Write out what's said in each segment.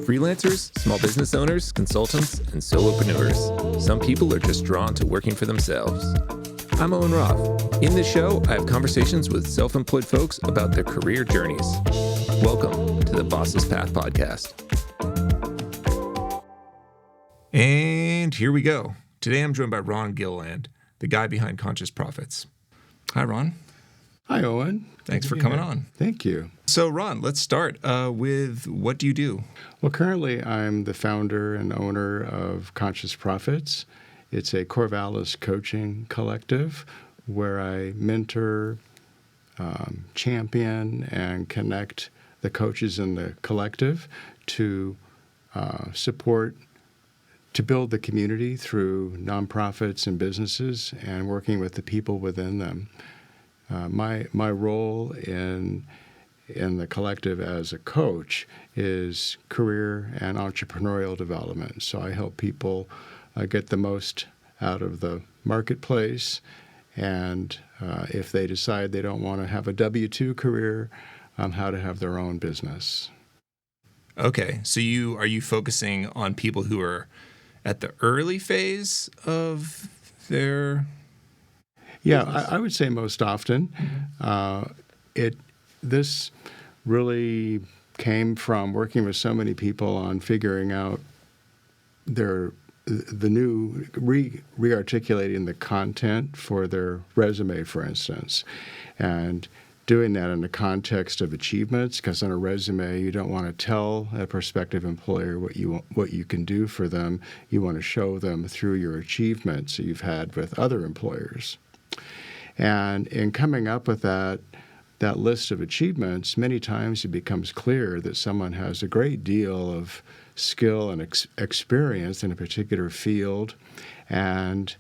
Freelancers, small business owners, consultants, and solopreneurs. Some people are just drawn to working for themselves. I'm Owen Roth. In this show, I have conversations with self-employed folks about their career journeys. Welcome to the Bossless Path podcast. And here we go. Today I'm joined by Ron Gilliland, the guy behind Conscious Profits. Hi, Ron. Hi, Owen. Thanks for coming on. Thank you. So, Ron, let's start with what do you do? Well, currently I'm the founder and owner of Conscious Profits. It's a Corvallis coaching collective where I mentor, champion, and connect the coaches in the collective to support, to build the community through nonprofits and businesses and working with the people within them. My role in the collective as a coach is career and entrepreneurial development. So I help people get the most out of the marketplace, and if they decide they don't want to have a W-2 career, how to have their own business. Okay, so are you focusing on people who are at the early phase of their... Yeah, I would say most often. This really came from working with so many people on figuring out the new re-articulating the content for their resume, for instance, and doing that in the context of achievements. Because on a resume, you don't want to tell a prospective employer what you can do for them. You want to show them through your achievements that you've had with other employers. And in coming up with that list of achievements, many times it becomes clear that someone has a great deal of skill and experience in a particular field. And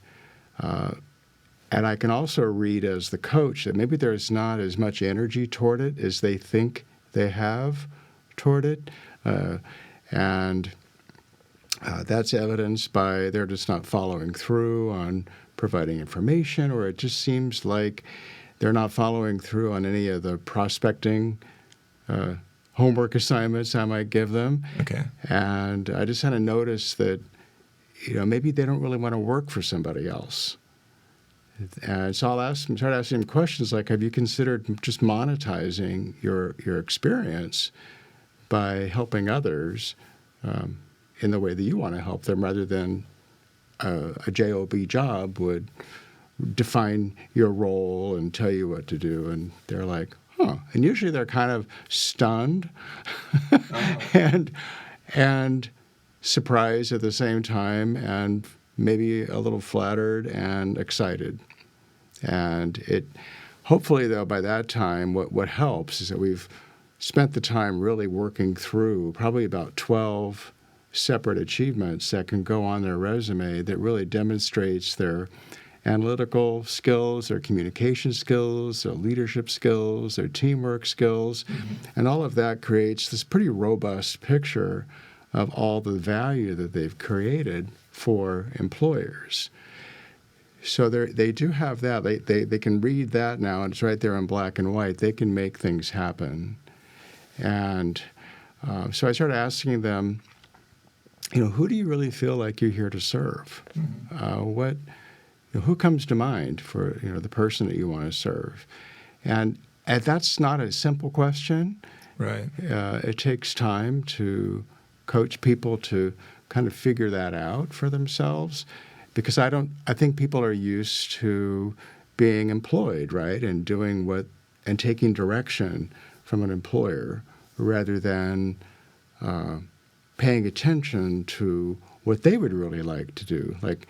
I can also read as the coach that maybe there's not as much energy toward it as they think they have toward it. And that's evidenced by they're just not following through on providing information, or it just seems like they're not following through on any of the prospecting homework assignments I might give them. Okay. And I just kind of noticed that, maybe they don't really want to work for somebody else. And so I'll start asking them questions like, have you considered just monetizing your experience by helping others in the way that you want to help them, rather than a job job would define your role and tell you what to do? And they're like, huh. And usually they're kind of stunned and surprised at the same time, and maybe a little flattered and excited. And hopefully, though, by that time, what helps is that we've spent the time really working through probably about 12 separate achievements that can go on their resume that really demonstrates their analytical skills, their communication skills, their leadership skills, their teamwork skills. Mm-hmm. And all of that creates this pretty robust picture of all the value that they've created for employers. So they do have that. They can read that now, and it's right there in black and white. They can make things happen. And so I started asking them, who do you really feel like you're here to serve? Mm-hmm. Who comes to mind for the person that you want to serve? And that's not a simple question. Right. It takes time to coach people to kind of figure that out for themselves, because I think people are used to being employed, right, and doing and taking direction from an employer rather than paying attention to what they would really like to do, like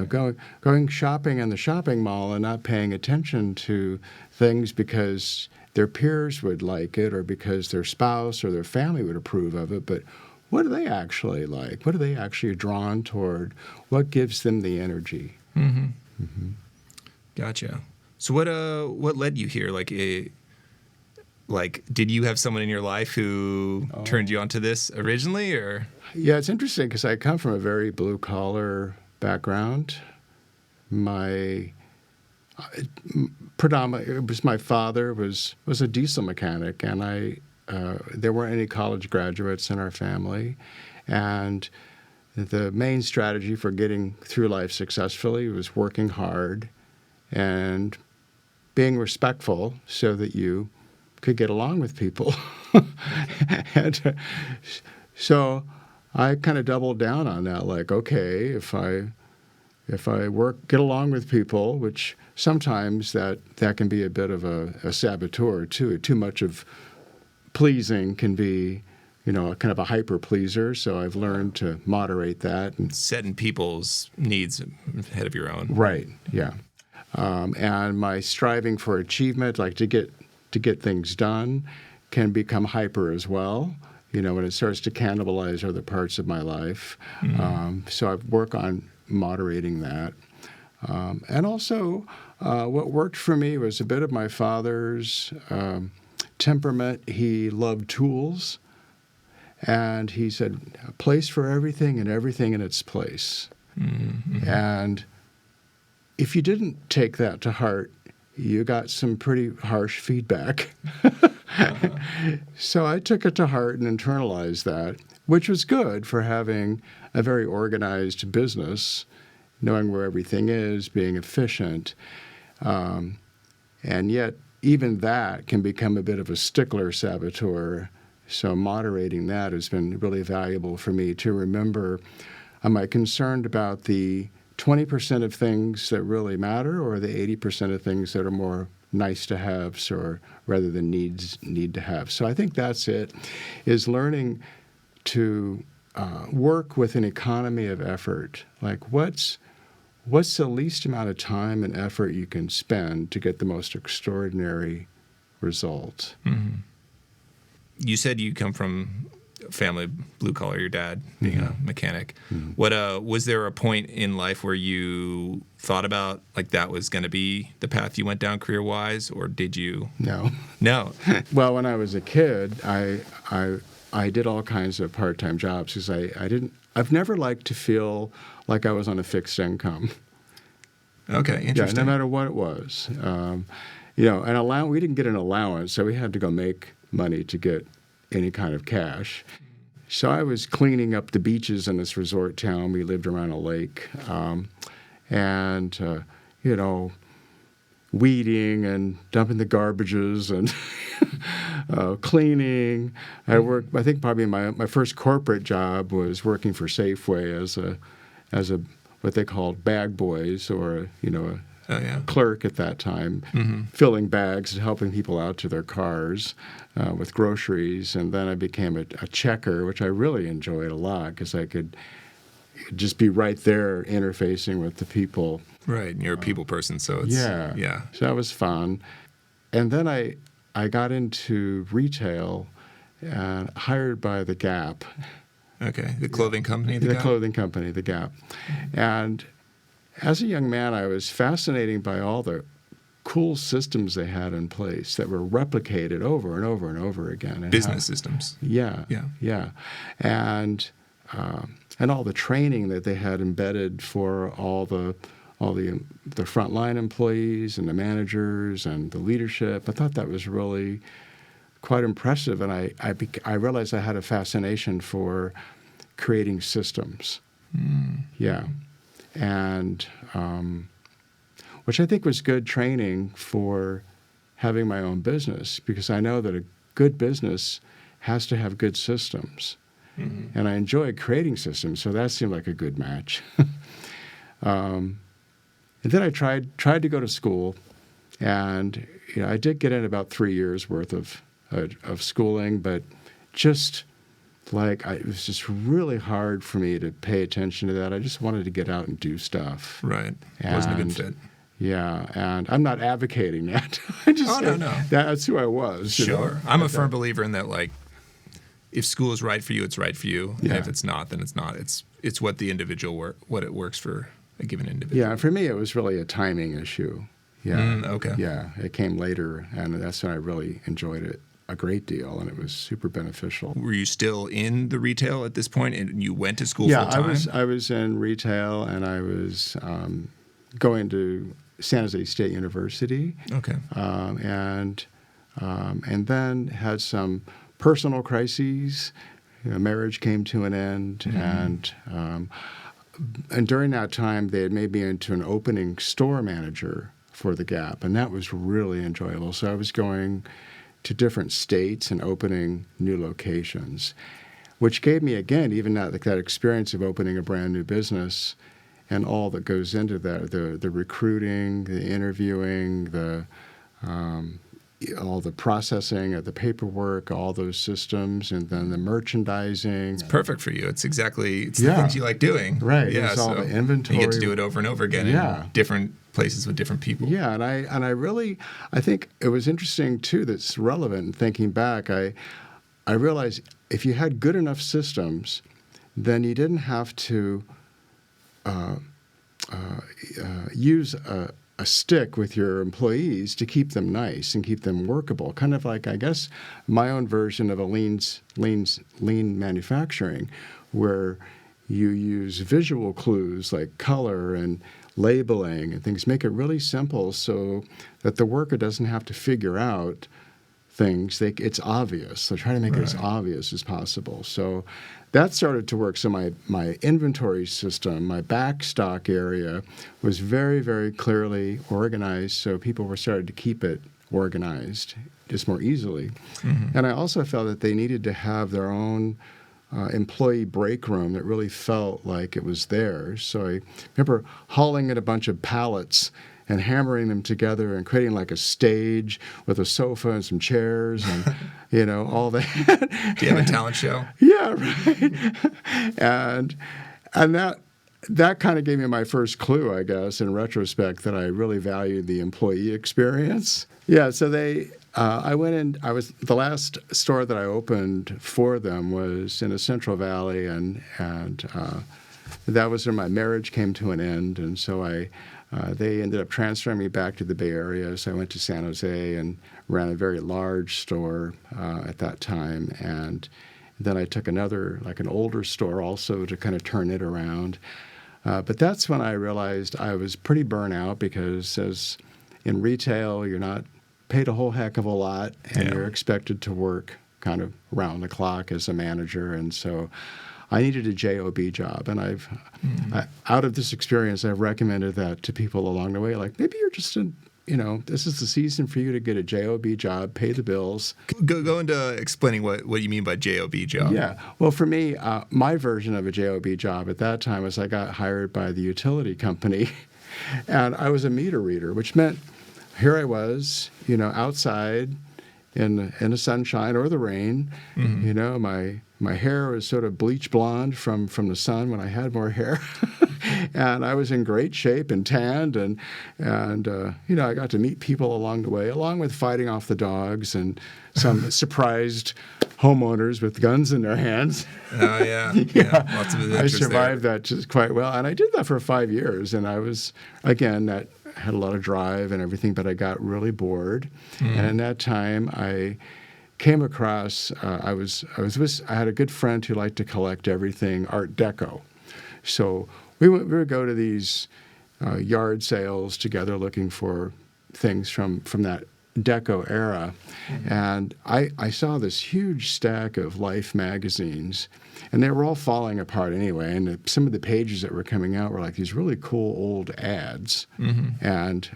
going shopping in the shopping mall and not paying attention to things because their peers would like it or because their spouse or their family would approve of it, but what do they actually like? What are they actually drawn toward? What gives them the energy? Mm-hmm. Mm-hmm. Gotcha. So what led you here? Did you have someone in your life who turned you onto this originally, or? Yeah, it's interesting because I come from a very blue-collar background. My father was a diesel mechanic, and I there weren't any college graduates in our family, and the main strategy for getting through life successfully was working hard and being respectful so that you could get along with people. And so I kind of doubled down on that, like, okay, if I get along with people, which sometimes that can be a bit of a saboteur too. Too much of pleasing can be, kind of a hyper pleaser. So I've learned to moderate that and setting people's needs ahead of your own. Right. Yeah. And my striving for achievement, like to get things done, can become hyper as well. When it starts to cannibalize other parts of my life. Mm-hmm. So I work on moderating that. And also, what worked for me was a bit of my father's temperament. He loved tools. And he said, a place for everything and everything in its place. Mm-hmm. And if you didn't take that to heart, you got some pretty harsh feedback. So I took it to heart and internalized that, which was good for having a very organized business, knowing where everything is, being efficient. And yet, even that can become a bit of a stickler saboteur. So moderating that has been really valuable for me to remember, am I concerned about the 20% of things that really matter or the 80% of things that are more nice to haves or rather than need to have? So I think that's it, is learning to work with an economy of effort. Like what's the least amount of time and effort you can spend to get the most extraordinary result? Mm-hmm. You said you come from a family blue collar, your dad being a mechanic. Mm-hmm. What was there a point in life where you thought about like that was going to be the path you went down career wise, or did you? No. Well, when I was a kid, I did all kinds of part-time jobs because I've never liked to feel like I was on a fixed income. Okay, interesting. Yeah, no matter what it was. We didn't get an allowance, so we had to go make money to get any kind of cash. So I was cleaning up the beaches in this resort town. We lived around a lake. Weeding and dumping the garbages and cleaning. I think probably my first corporate job was working for Safeway as a what they called bag boys or a clerk at that time, filling bags and helping people out to their cars with groceries. And then I became a checker, which I really enjoyed a lot because I could just be right there interfacing with the people. Right, you're a people person, so it's... Yeah. So that was fun. And then I got into retail and hired by The Gap. Okay, the clothing company, The clothing company, The Gap. And as a young man, I was fascinated by all the cool systems they had in place that were replicated over and over and over again. And business systems. Yeah. And all the training that they had embedded for all the frontline employees and the managers and the leadership. I thought that was really quite impressive, and I realized I had a fascination for creating systems. Yeah. And which I think was good training for having my own business, because I know that a good business has to have good systems. Mm-hmm. And I enjoyed creating systems, so that seemed like a good match. And then I tried to go to school, and I did get in about 3 years worth of schooling, but just it was just really hard for me to pay attention to that. I just wanted to get out and do stuff. Right. Wasn't a good fit. Yeah, and I'm not advocating that. No. That's who I was. Sure. I'm a firm believer in that, like, if school is right for you, it's right for you. Yeah. And if it's not, then it's not. It's what the individual what it works for a given individual. Yeah, for me, it was really a timing issue. Yeah. Okay. Yeah, it came later, and that's when I really enjoyed it a great deal, and it was super beneficial. Were you still in the retail at this point, and you went to school full time? Yeah, I was in retail, and I was going to San Jose State University. Okay. And then had some personal crises. Marriage came to an end, and during that time, they had made me into an opening store manager for the Gap, and that was really enjoyable. So I was going to different states and opening new locations, which gave me, again, even that experience of opening a brand new business and all that goes into that, the recruiting, the interviewing, all the processing of the paperwork, all those systems, and then the merchandising. It's perfect for you. It's the things you like doing. Right. Yeah. It's all the inventory. You get to do it over and over again in different places with different people. Yeah, and I think it was interesting too. That's relevant. And thinking back, I realized if you had good enough systems, then you didn't have to use a stick with your employees to keep them nice and keep them workable. Kind of like, I guess, my own version of a lean manufacturing, where you use visual clues like color and labeling and things, make it really simple so that the worker doesn't have to figure out things. It's obvious. So try to make it as obvious as possible. So that started to work. So my inventory system, my back stock area was very, very clearly organized, so people were starting to keep it organized just more easily. And I also felt that they needed to have their own employee break room that really felt like it was theirs. So I remember hauling in a bunch of pallets and hammering them together and creating like a stage with a sofa and some chairs and, all that. Do you have a talent show? Yeah, right. and that kind of gave me my first clue, I guess, in retrospect, that I really valued the employee experience. Yeah, so I went in. The last store that I opened for them was in the Central Valley, and that was when my marriage came to an end, and so they ended up transferring me back to the Bay Area. So I went to San Jose and ran a very large store at that time, and then I took another, like an older store also, to kind of turn it around. But that's when I realized I was pretty burnt out, because as in retail, you're not paid a whole heck of a lot, and you're expected to work kind of around the clock as a manager. And so I needed a job job, and out of this experience, I've recommended that to people along the way. Like, maybe you're just this is the season for you to get a job job, pay the bills. Go into explaining what you mean by job job. Yeah. Well, for me, my version of a job job at that time was I got hired by the utility company, and I was a meter reader, which meant here I was, outside in the sunshine or the rain. My hair was sort of bleach blonde from the sun when I had more hair. And I was in great shape and tanned, and I got to meet people along the way, along with fighting off the dogs and some surprised homeowners with guns in their hands. Oh, yeah. Lots of adventures. I survived that just quite well. And I did that for 5 years, and I was, again, that had a lot of drive and everything, but I got really bored. And in that time, I came across, I had a good friend who liked to collect everything Art Deco. So we would go to these yard sales together looking for things from that Deco era. And I saw this huge stack of Life magazines, and they were all falling apart anyway. And some of the pages that were coming out were like these really cool old ads. And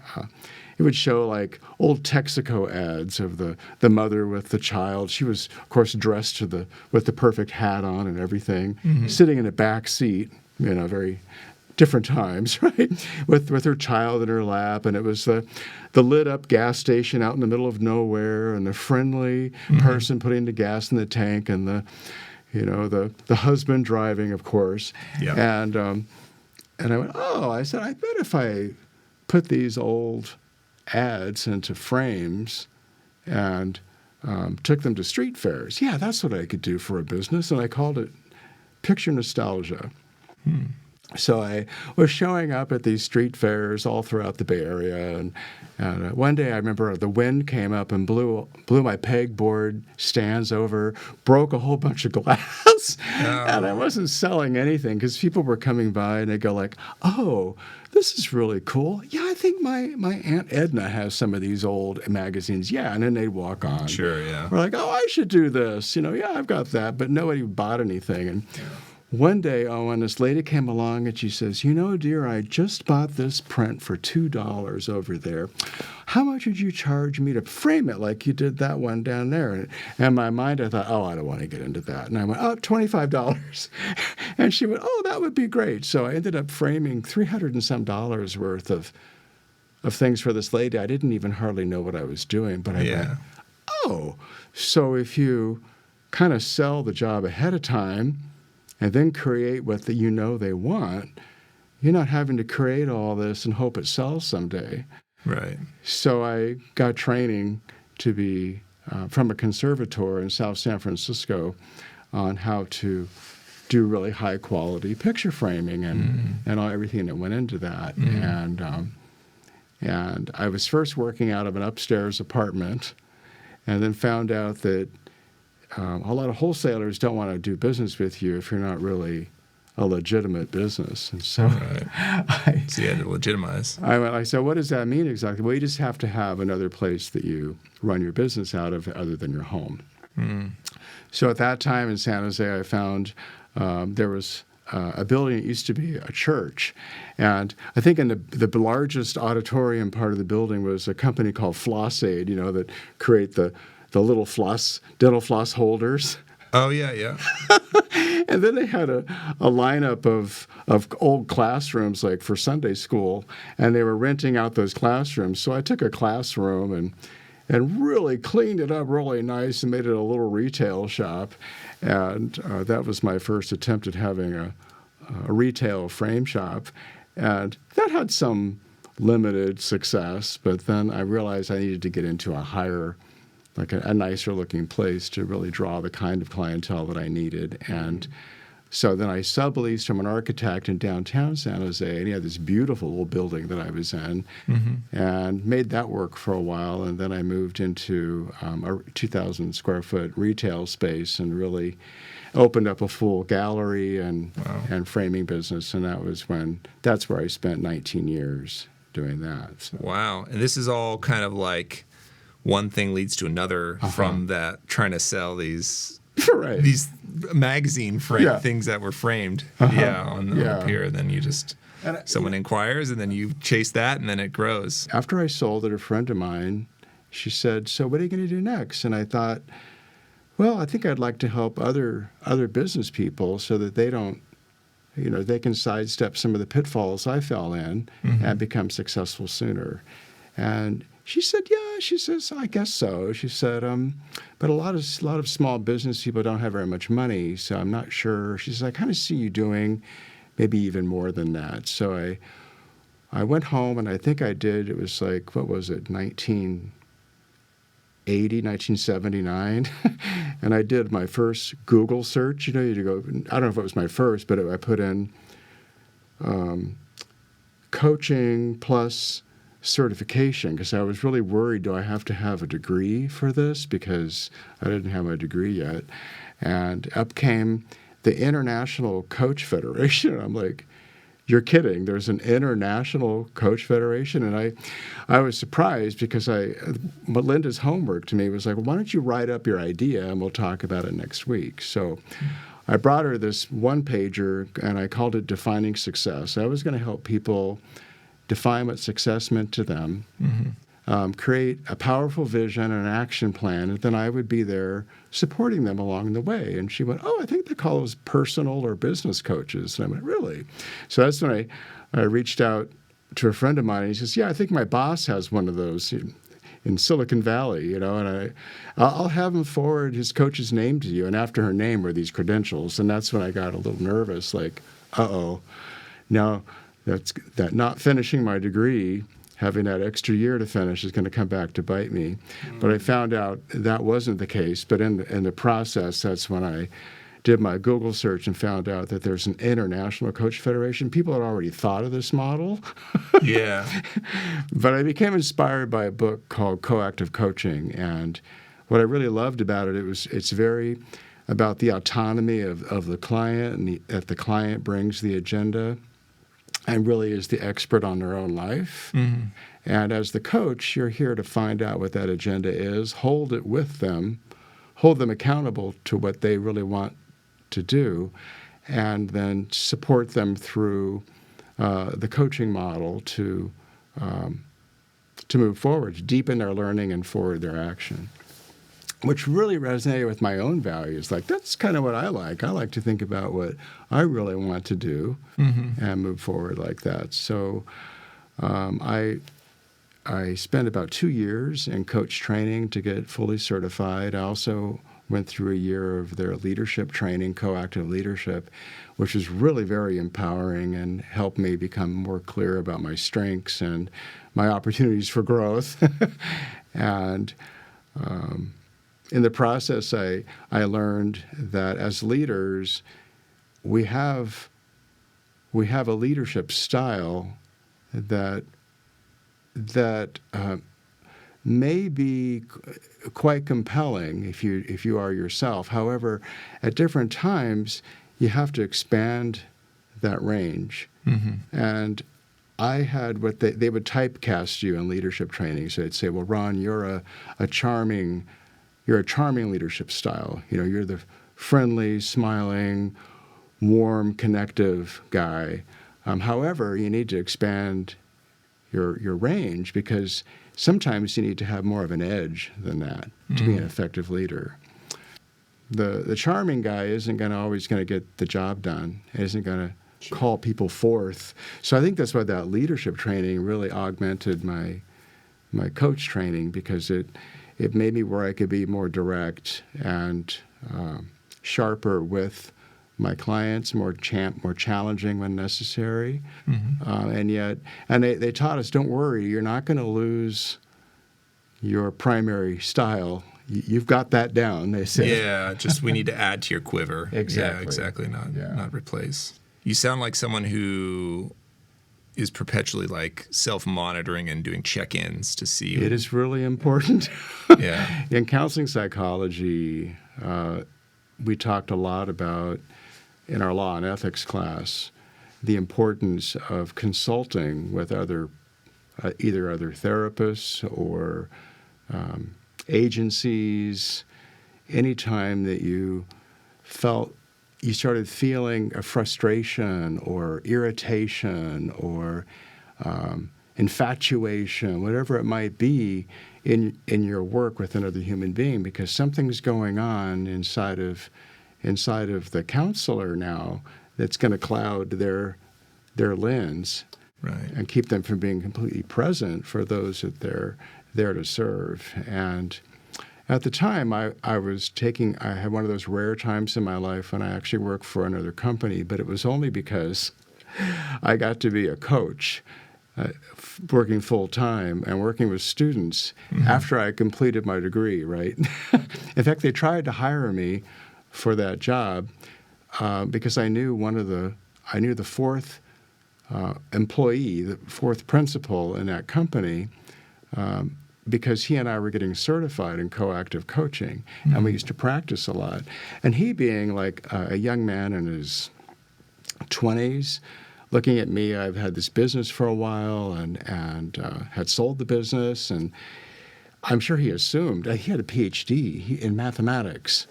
it would show like old Texaco ads of the mother with the child. She was, of course, dressed with the perfect hat on and everything, sitting in a back seat, very different times, right? With her child in her lap, and it was the lit up gas station out in the middle of nowhere, and the friendly person putting the gas in the tank, and the husband driving, of course. Yeah. And I went, I said, I bet if I put these old ads into frames and took them to street fairs, that's what I could do for a business. And I called it Picture Nostalgia. So I was showing up at these street fairs all throughout the Bay Area, and one day I remember the wind came up and blew my pegboard stands over, broke a whole bunch of glass. And I wasn't selling anything because people were coming by and they go like, oh, this is really cool. Yeah, I think my Aunt Edna has some of these old magazines. Yeah, and then they'd walk on. Sure, yeah. We're like, oh, I should do this. Yeah, I've got that. But nobody bought anything. And one day, Owen, this lady came along and she says, dear, I just bought this print for $2 over there. How much would you charge me to frame it like you did that one down there? And in my mind, I thought, oh, I don't want to get into that. And I went, oh, $25. And she went, oh, that would be great. So I ended up framing $300 and some worth of things for this lady. I didn't even hardly know what I was doing, but I went, oh, so if you kind of sell the job ahead of time and then create what they want, you're not having to create all this and hope it sells someday. Right. So I got training to be from a conservator in South San Francisco on how to do really high quality picture framing and everything that went into that. And I was first working out of an upstairs apartment, and then found out that a lot of wholesalers don't want to do business with you if you're not really a legitimate business. And so So you had to legitimize. I said, what does that mean exactly? Well, you just have to have another place that you run your business out of other than your home. So at that time in San Jose, I found there was a building that used to be a church. And I think in the largest auditorium part of the building was a company called Floss Aid, that create the little dental floss holders. Oh, yeah. And then they had a lineup of old classrooms, like for Sunday school, and they were renting out those classrooms. So I took a classroom and really cleaned it up really nice and made it a little retail shop. And that was my first attempt at having a retail frame shop. And that had some limited success, but then I realized I needed to get into a higher, like a nicer looking place to really draw the kind of clientele that I needed. And so then I subleased from an architect in downtown San Jose, and he had this beautiful old building that I was in, and made that work for a while. And then I moved into a 2,000 square foot retail space and really opened up a full gallery and framing business. And that's where I spent 19 years doing that. So. Wow. And this is all kind of like one thing leads to another from that, trying to sell these these magazine things that were framed on the pier. And then you just someone inquires and then you chase that and then it grows. After I sold it, a friend of mine, she said, so what are you going to do next? And I thought, well, I think I'd like to help other business people so that they don't, they can sidestep some of the pitfalls I fell in and become successful sooner. And she said, yeah. She says, I guess so. She said, but a lot of small business people don't have very much money, so I'm not sure. She says, I kind of see you doing maybe even more than that. So I went home, and I think I did. It was like, what was it, 1979, and I did my first Google search. You go. I don't know if it was my first, but I put in coaching plus certification because I was really worried, do I have to have a degree for this? Because I didn't have my degree yet. And up came the International Coach Federation. And I'm like, you're kidding. There's an International Coach Federation? And I was surprised because Melinda's homework to me was like, well, why don't you write up your idea and we'll talk about it next week. So I brought her this one-pager and I called it Defining Success. I was going to help people define what success meant to them, create a powerful vision and an action plan, and then I would be there supporting them along the way. And she went, oh, I think they call those personal or business coaches. And I went, really? So that's when I reached out to a friend of mine, and he says, yeah, I think my boss has one of those in Silicon Valley, and I'll have him forward his coach's name to you. And after her name were these credentials. And that's when I got a little nervous, like, uh-oh, now that not finishing my degree, having that extra year to finish, is going to come back to bite me. But I found out that wasn't the case. But in the process, that's when I did my Google search and found out that there's an International Coach Federation. People had already thought of this model. Yeah. But I became inspired by a book called Coactive Coaching. And what I really loved about it, it's very about the autonomy of the client, and that the client brings the agenda and really is the expert on their own life. Mm-hmm. And as the coach, you're here to find out what that agenda is, hold it with them, hold them accountable to what they really want to do, and then support them through the coaching model to move forward, to deepen their learning and forward their action, which really resonated with my own values. Like, that's kind of what I like. I like to think about what I really want to do and move forward like that. So I spent about 2 years in coach training to get fully certified. I also went through a year of their leadership training, coactive leadership, which was really very empowering and helped me become more clear about my strengths and my opportunities for growth. And in the process, I learned that as leaders, we have a leadership style that may be quite compelling if you are yourself. However, at different times, you have to expand that range. And I had what they would typecast you in leadership training. So they'd say, well, Ron, you're a charming leadership style. You're the friendly, smiling, warm, connective guy. However, you need to expand your range, because sometimes you need to have more of an edge than that to be an effective leader. The charming guy isn't always going to get the job done. Isn't going to call people forth. So I think that's why that leadership training really augmented my coach training, because it made me where I could be more direct and sharper with my clients, more challenging when necessary. And they taught us, don't worry, you're not going to lose your primary style. You've got that down, they said. Yeah, just we need to add to your quiver. Exactly. Yeah, exactly, not replace. You sound like someone who is perpetually like self-monitoring and doing check-ins to see. It is really important. Yeah. In counseling psychology, we talked a lot about, in our law and ethics class, the importance of consulting with either other therapists or agencies. Anytime that you started feeling a frustration or irritation or infatuation, whatever it might be in your work with another human being, because something's going on inside of the counselor now that's going to cloud their lens, right, and keep them from being completely present for those that they're there to serve. And at the time, I had one of those rare times in my life when I actually worked for another company, but it was only because I got to be a coach, working full-time and working with students after I completed my degree, right? In fact, they tried to hire me for that job because I knew the fourth employee, the fourth principal in that company, because he and I were getting certified in coactive coaching, and we used to practice a lot. And he, being like a young man in his 20s, looking at me, I've had this business for a while and had sold the business, and I'm sure he assumed he had a PhD in mathematics,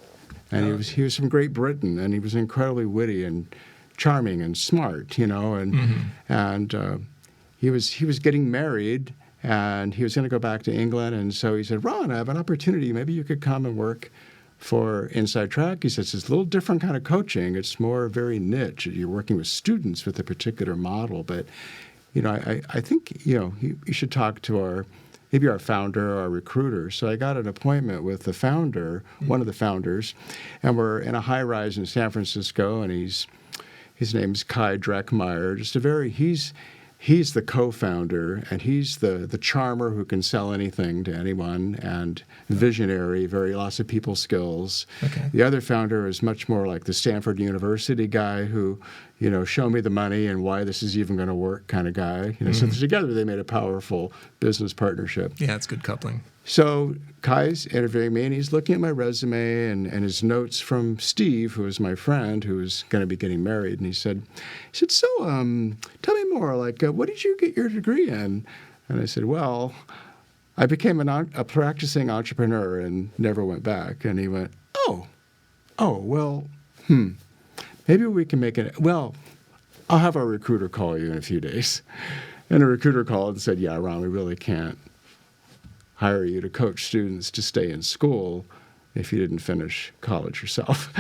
and he was from Great Britain, and he was incredibly witty and charming and smart, and he was getting married. And he was going to go back to England, and so he said, Ron, I have an opportunity. Maybe you could come and work for Inside Track. He says, it's a little different kind of coaching. It's more very niche. You're working with students with a particular model. But, I think, you should talk to maybe our founder or our recruiter. So I got an appointment with the founder, one of the founders, and we're in a high-rise in San Francisco, and his name's Kai Dreckmeyer. He's the co-founder, and he's the charmer who can sell anything to anyone, and visionary, lots of people skills. Okay. The other founder is much more like the Stanford University guy who, show me the money and why this is even going to work kind of guy. So together they made a powerful business partnership. Yeah, it's good coupling. So Kai's interviewing me, and he's looking at my resume and his notes from Steve, who was my friend, who was going to be getting married. And he said, so tell me more, like, what did you get your degree in? And I said, well, I became a practicing entrepreneur and never went back. And he went, well, maybe we can make it, well, I'll have our recruiter call you in a few days. And the recruiter called and said, yeah, Ron, we really can't hire you to coach students to stay in school if you didn't finish college yourself.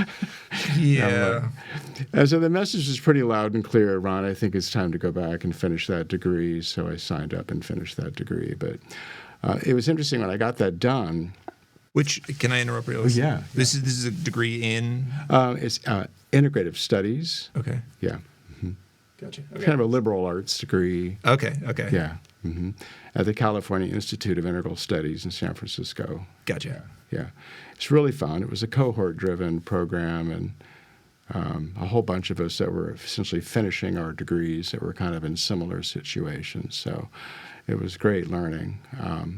Yeah. And so the message was pretty loud and clear, Ron, I think it's time to go back and finish that degree. So I signed up and finished that degree. But it was interesting when I got that done. Which, can I interrupt you? Yeah. This is a degree in? It's integrative studies. Okay. Yeah. Gotcha. Okay. Kind of a liberal arts degree. Okay. Yeah. At the California Institute of Integral Studies in San Francisco. Gotcha. Yeah. It's really fun. It was a cohort-driven program, and a whole bunch of us that were essentially finishing our degrees that were kind of in similar situations. So it was great learning.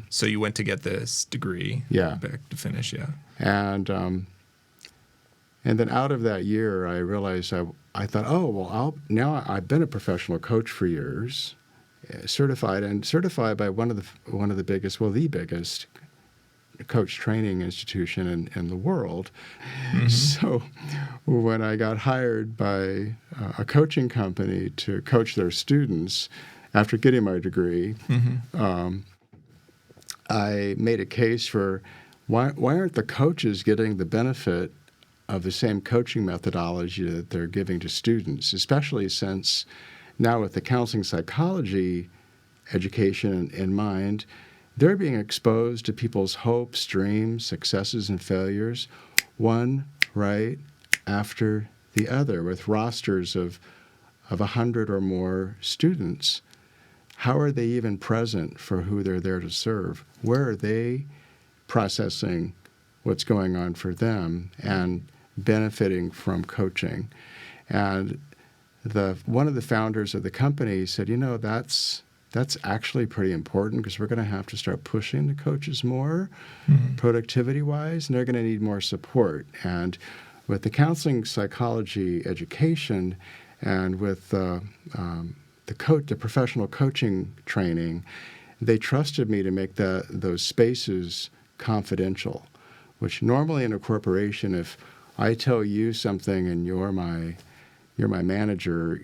So you went to get this degree. Yeah. Back to finish, yeah. And then out of that year, I realized I thought, now I've been a professional coach for years, certified by one of the biggest, the biggest coach training institution in the world. Mm-hmm. So when I got hired by a coaching company to coach their students after getting my degree, I made a case for why aren't the coaches getting the benefit of the same coaching methodology that they're giving to students, especially since now with the counseling psychology education in mind, they're being exposed to people's hopes, dreams, successes, and failures, one right after the other, with rosters of 100 or more students. How are they even present for who they're there to serve? Where are they processing what's going on for them and benefiting from coaching? And one of the founders of the company said, that's actually pretty important because we're going to have to start pushing the coaches more productivity-wise, and they're going to need more support. And with the counseling psychology education and with the professional coaching training, they trusted me to make those spaces confidential, which normally in a corporation, if I tell you something and you're my manager,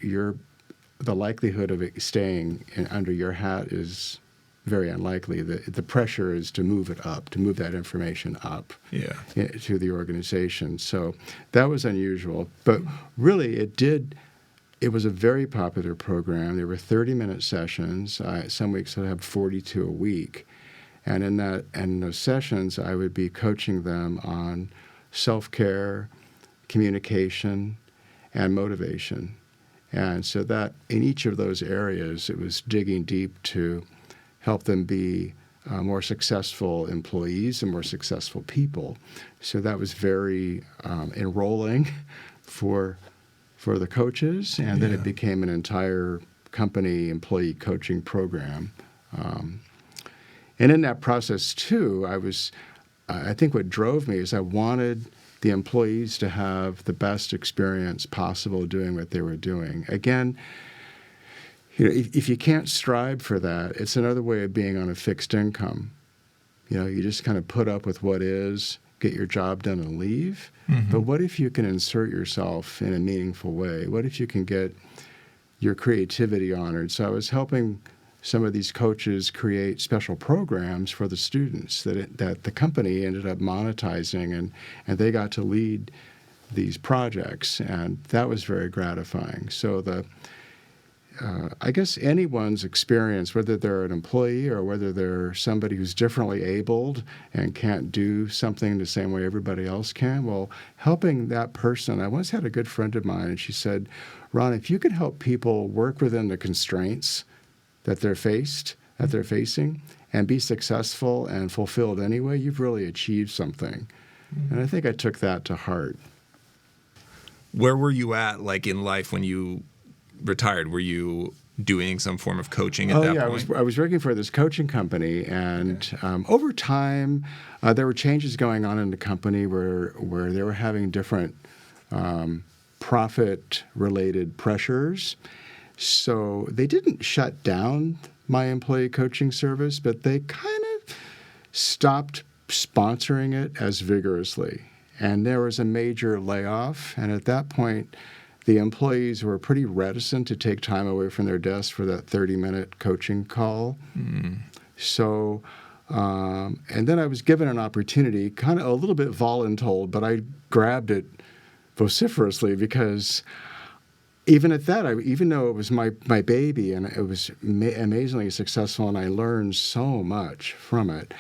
the likelihood of it staying under your hat is very unlikely. The pressure is to move it up, to move that information up to the organization. So that was unusual. But really, it was a very popular program. There were 30-minute sessions. Some weeks I'd have 42 a week. And in those sessions, I would be coaching them on self-care, communication, and motivation. And so that in each of those areas, it was digging deep to help them be more successful employees and more successful people. So that was very enrolling for the coaches, and then it became an entire company employee coaching program. And in that process, too, I think what drove me is I wanted the employees to have the best experience possible doing what they were doing. Again, if you can't strive for that, it's another way of being on a fixed income. You just kind of put up with what is, get your job done and leave. Mm-hmm. But what if you can insert yourself in a meaningful way? What if you can get your creativity honored? So I was helping some of these coaches create special programs for the students that the company ended up monetizing, and they got to lead these projects, and that was very gratifying. So I guess anyone's experience, whether they're an employee or whether they're somebody who's differently abled and can't do something the same way everybody else can, well, helping that person. I once had a good friend of mine, and she said, Ron, if you could help people work within the constraints that they're facing, and be successful and fulfilled anyway, you've really achieved something. Mm-hmm. And I think I took that to heart. Where were you at, in life when you retired? Were you doing some form of coaching at that point? I was working for this coaching company, and over time, there were changes going on in the company where they were having different profit-related pressures. So they didn't shut down my employee coaching service, but they kind of stopped sponsoring it as vigorously. And there was a major layoff, and at that point, the employees were pretty reticent to take time away from their desk for that 30-minute coaching call. So, and then I was given an opportunity, kind of a little bit voluntold, but I grabbed it vociferously because even at that, even though it was my baby and it was amazingly successful and I learned so much from it,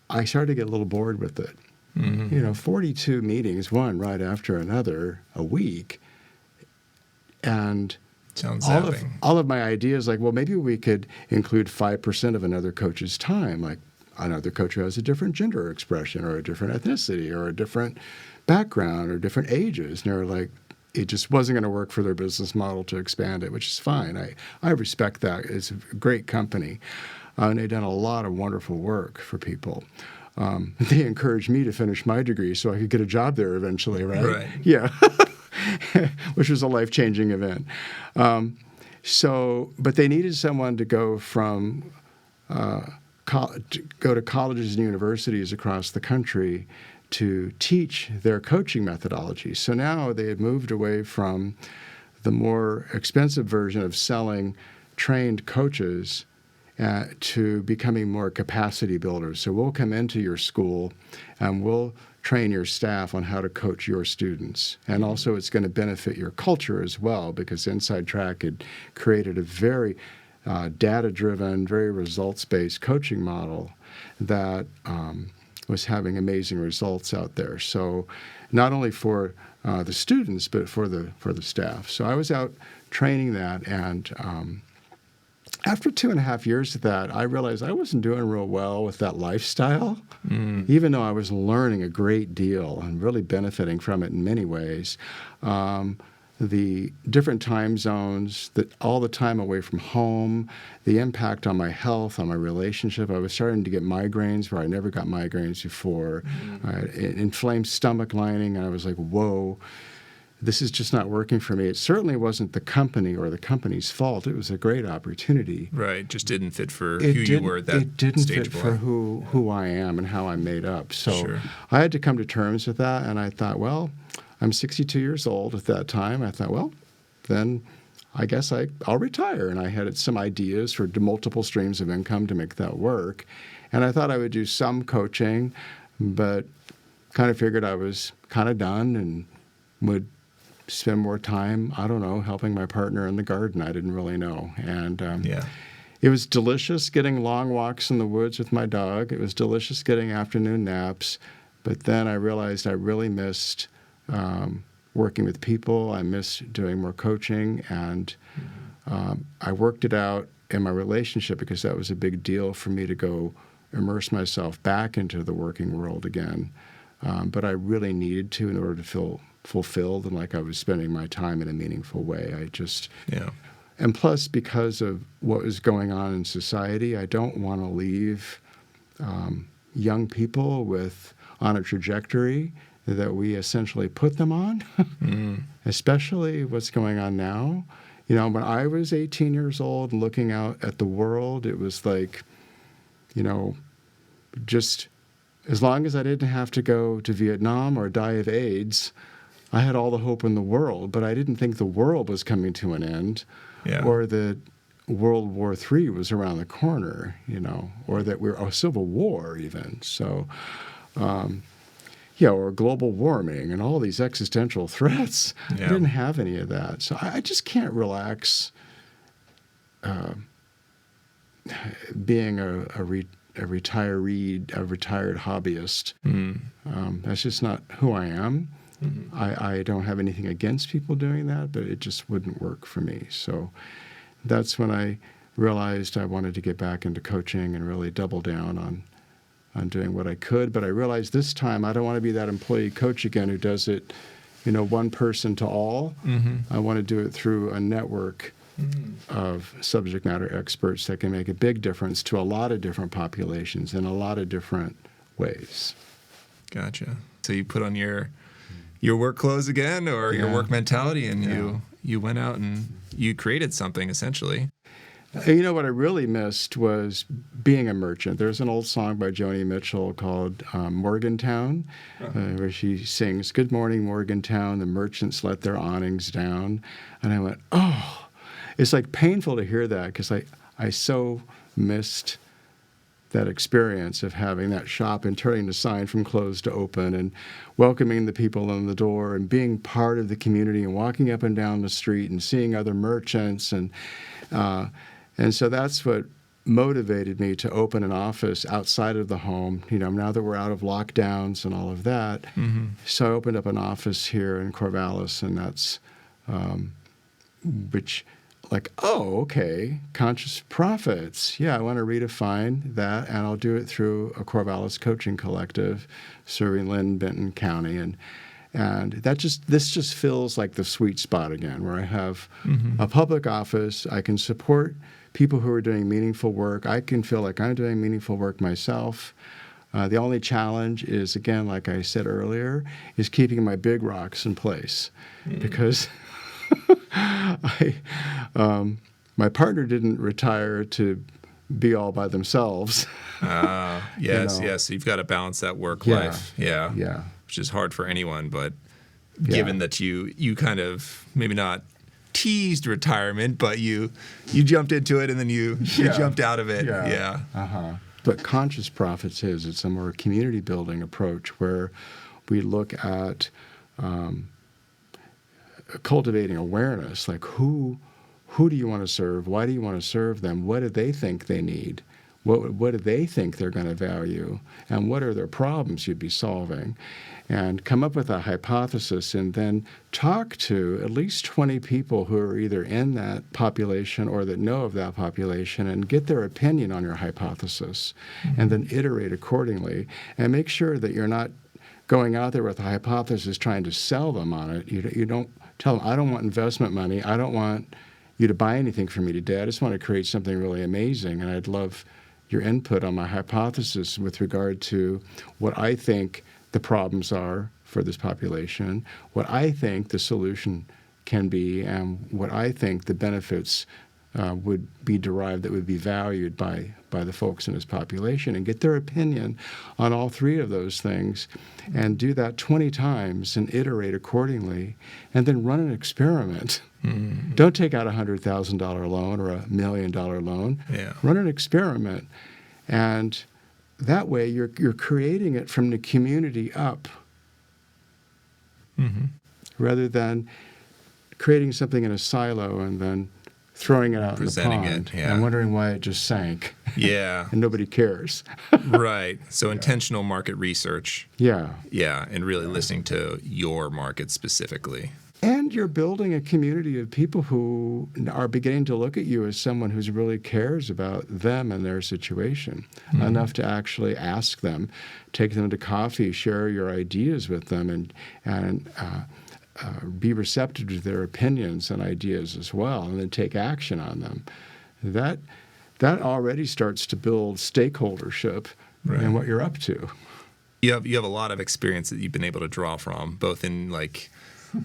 I started to get a little bored with it. 42 meetings, one right after another, a week. And sounds all of my ideas, like, well, maybe we could include 5% of another coach's time, like another coach who has a different gender expression or a different ethnicity or a different background or different ages. And they're like, it just wasn't going to work for their business model to expand it, which is fine. I respect that. It's a great company. And they've done a lot of wonderful work for people. They encouraged me to finish my degree so I could get a job there eventually, right? Right. Yeah, which was a life-changing event. But they needed someone to go from go to colleges and universities across the country to teach their coaching methodology. So now they had moved away from the more expensive version of selling trained coaches to becoming more capacity builders. So we'll come into your school and we'll train your staff on how to coach your students. And also it's going to benefit your culture as well, because Inside Track had created a very data-driven, very results-based coaching model that was having amazing results out there. So not only for the students, but for the staff. So I was out training that, and after 2.5 years of that, I realized I wasn't doing real well with that lifestyle, even though I was learning a great deal and really benefiting from it in many ways. The different time zones, all the time away from home, the impact on my health, on my relationship. I was starting to get migraines where I never got migraines before, inflamed stomach lining, and I was like, whoa. This is just not working for me. It certainly wasn't the company or the company's fault. It was a great opportunity. Right. Just didn't fit for who you were at that stage. It didn't fit for who I am and how I'm made up. So Sure. I had to come to terms with that, and I thought, well, I'm 62 years old at that time. I thought, well, then I guess I'll retire. And I had some ideas for multiple streams of income to make that work. And I thought I would do some coaching, but kind of figured I was kind of done and would spend more time, I don't know, helping my partner in the garden. I didn't really know. And it was delicious getting long walks in the woods with my dog. It was delicious getting afternoon naps. But then I realized I really missed working with people. I missed doing more coaching. And I worked it out in my relationship because that was a big deal for me to go immerse myself back into the working world again. But I really needed to in order to feel fulfilled and like I was spending my time in a meaningful way. And plus, because of what was going on in society, I don't want to leave young people on a trajectory that we essentially put them on, especially what's going on now. When I was 18 years old and looking out at the world, it was like, just as long as I didn't have to go to Vietnam or die of AIDS, I had all the hope in the world, but I didn't think the world was coming to an end, or that World War III was around the corner, or that we're a civil war even. So, or global warming and all these existential threats. I didn't have any of that. So I just can't relax being a retired hobbyist. That's just not who I am. I don't have anything against people doing that, but it just wouldn't work for me. So that's when I realized I wanted to get back into coaching and really double down on doing what I could. But I realized this time I don't want to be that employee coach again who does it, one person to all. I want to do it through a network of subject matter experts that can make a big difference to a lot of different populations in a lot of different ways. Gotcha. So you put on your work clothes again, or your work mentality, and you went out and you created something essentially. You know, what I really missed was being a merchant. There's an old song by Joni Mitchell called Morgantown, where she sings, "Good morning, Morgantown, the merchants let their awnings down." And I went, oh, it's like painful to hear that, because I so missed that experience of having that shop and turning the sign from closed to open and welcoming the people in the door and being part of the community and walking up and down the street and seeing other merchants. And so that's what motivated me to open an office outside of the home, you know, now that we're out of lockdowns and all of that. So I opened up an office here in Corvallis, and that's, okay, conscious profits. Yeah, I want to redefine that, and I'll do it through a Corvallis coaching collective serving Lynn, Benton County. And this just feels like the sweet spot again, where I have a public office. I can support people who are doing meaningful work. I can feel like I'm doing meaningful work myself. The only challenge is, again, like I said earlier, is keeping my big rocks in place, because my partner didn't retire to be all by themselves. Yes. So you've got to balance that work life. Yeah. Which is hard for anyone, but given that you kind of maybe not teased retirement, but you jumped into it and then you jumped out of it. But Conscious Profits it's a more community building approach, where we look at cultivating awareness, like who do you want to serve? Why do you want to serve them? What do they think they need? What do they think they're going to value? And what are their problems you'd be solving? And come up with a hypothesis, and then talk to at least 20 people who are either in that population or that know of that population, and get their opinion on your hypothesis, and then iterate accordingly. And make sure that you're not going out there with a hypothesis trying to sell them on it. You don't tell them, I don't want investment money. I don't want you to buy anything from me today. I just want to create something really amazing, and I'd love your input on my hypothesis with regard to what I think the problems are for this population, what I think the solution can be, and what I think the benefits would be derived that would be valued by the folks in this population, and get their opinion on all three of those things, and do that 20 times and iterate accordingly, and then run an experiment. Don't take out a $100,000 loan or $1 million loan. Run an experiment, and that way you're creating it from the community up, rather than creating something in a silo and then throwing it out in the pond and wondering why it just sank. And nobody cares. Right. So intentional market research. And really listening to your market specifically. And you're building a community of people who are beginning to look at you as someone who really cares about them and their situation, enough to actually ask them, take them to coffee, share your ideas with them, and be receptive to their opinions and ideas as well, and then take action on them. That already starts to build stakeholdership in what you're up to. You have a lot of experience that you've been able to draw from, both in like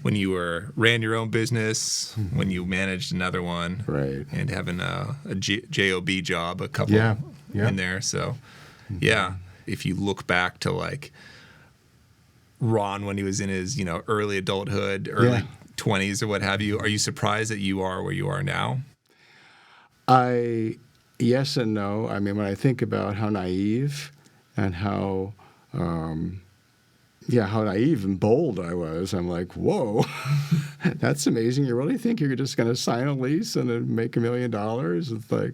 when you ran your own business, when you managed another one, and having a job job, a couple in there. So, if you look back to like Ron when he was in his early adulthood, early 20s or what have you, are you surprised that you are where you are now? Yes and no. I mean, when I think about how naive and how naive and bold I was, I'm like, whoa, that's amazing. You really think you're just going to sign a lease and then make $1 million? It's like,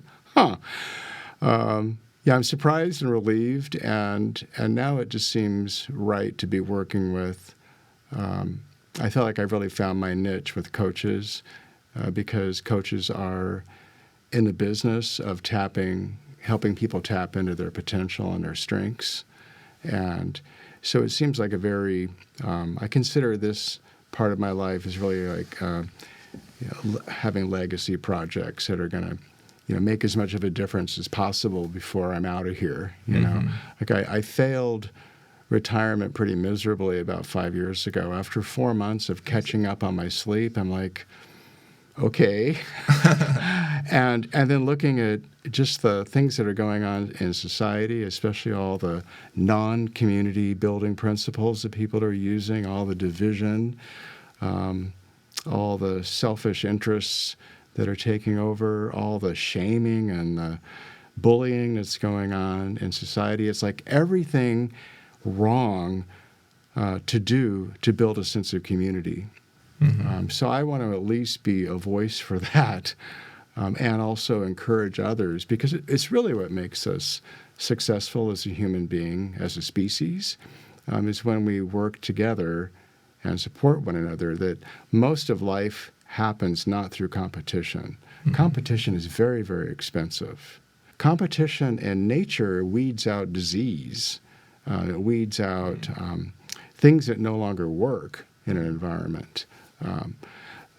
I'm surprised and relieved, and now it just seems right to be working with. I feel like I've really found my niche with coaches, because coaches are in the business of helping people tap into their potential and their strengths. And so it seems like a very, I consider this part of my life is really like having legacy projects that are going to make as much of a difference as possible before I'm out of here. Like I failed retirement pretty miserably about 5 years ago. After 4 months of catching up on my sleep, I'm like, okay. and then looking at just the things that are going on in society, especially all the non-community building principles that people are using, all the division, all the selfish interests that are taking over, all the shaming and the bullying that's going on in society. It's like everything wrong to do to build a sense of community. So I want to at least be a voice for that, and also encourage others, because it's really what makes us successful as a human being, as a species, is when we work together and support one another. That most of life happens not through competition. Competition is very, very expensive. Competition in nature weeds out disease. It weeds out things that no longer work in an environment.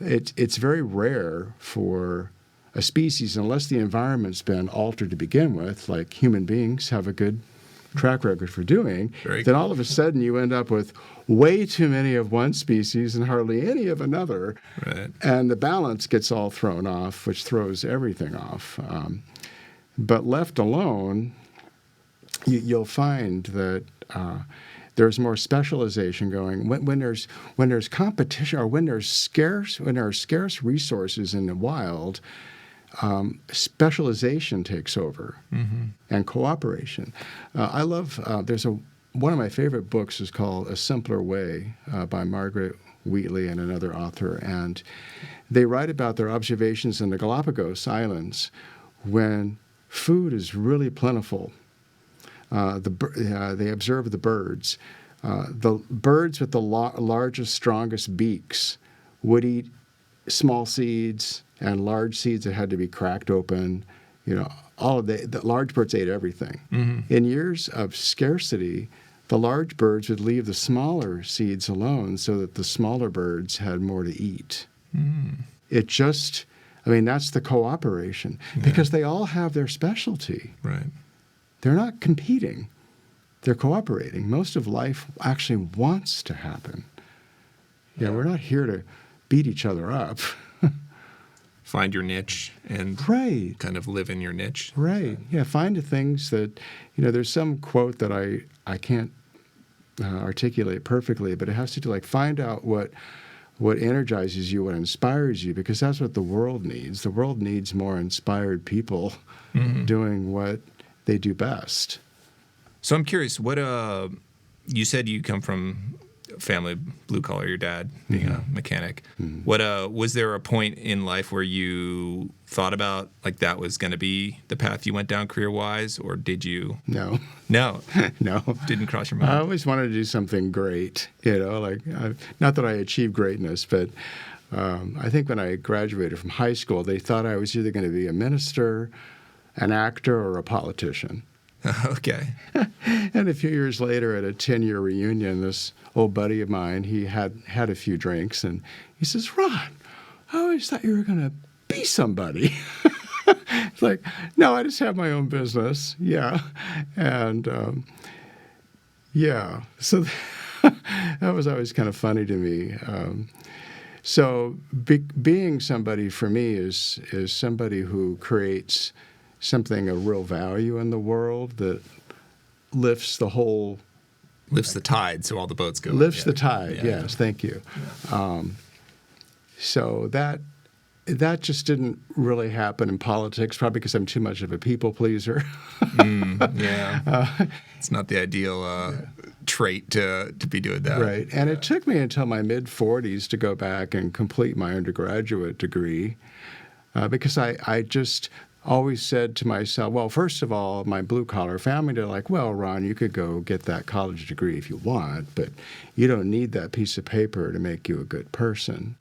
It's very rare for a species, unless the environment's been altered to begin with, like human beings have a good track record for doing, then all of a sudden you end up with way too many of one species and hardly any of another. Right. And the balance gets all thrown off, which throws everything off. But left alone, you'll find that there's more specialization going. When there's competition, or when there are scarce resources in the wild, specialization takes over, and cooperation. I love. One of my favorite books is called A Simpler Way by Margaret Wheatley and another author, and they write about their observations in the Galapagos Islands when food is really plentiful. They observe the birds. The birds with the largest, strongest beaks would eat small seeds and large seeds that had to be cracked open. All of the large birds ate everything. In years of scarcity, the large birds would leave the smaller seeds alone so that the smaller birds had more to eat. That's the cooperation, because they all have their specialty. Right. They're not competing. They're cooperating. Most of life actually wants to happen. We're not here to beat each other up. Find your niche and kind of live in your niche. Right. Yeah, find the things that, there's some quote that I can't articulate perfectly, but it has to do find out what energizes you, what inspires you, because that's what the world needs. The world needs more inspired people doing what they do best. So I'm curious, what you said you come from a family blue collar, your dad being a mechanic. What was there a point in life where you thought about that was going to be the path you went down career wise, or did you? No. No. Didn't cross your mind. I always wanted to do something great, not that I achieved greatness, but I think when I graduated from high school, they thought I was either going to be a minister, an actor, or a politician. Okay. And a few years later, at a 10-year reunion, this old buddy of mine, he had a few drinks, and he says, "Ron, I always thought you were going to be somebody." It's like, no, I just have my own business. Yeah. And, so that was always kind of funny to me. So being somebody for me is somebody who creates something of real value in the world that lifts the tide, so all the boats go. Lifts the tide, yes, thank you. So that just didn't really happen in politics, probably because I'm too much of a people pleaser. It's not the ideal trait to be doing that. Right, and it took me until my mid-40s to go back and complete my undergraduate degree, because I just always said to myself, well, first of all, my blue-collar family, they're like, well, Ron, you could go get that college degree if you want, but you don't need that piece of paper to make you a good person.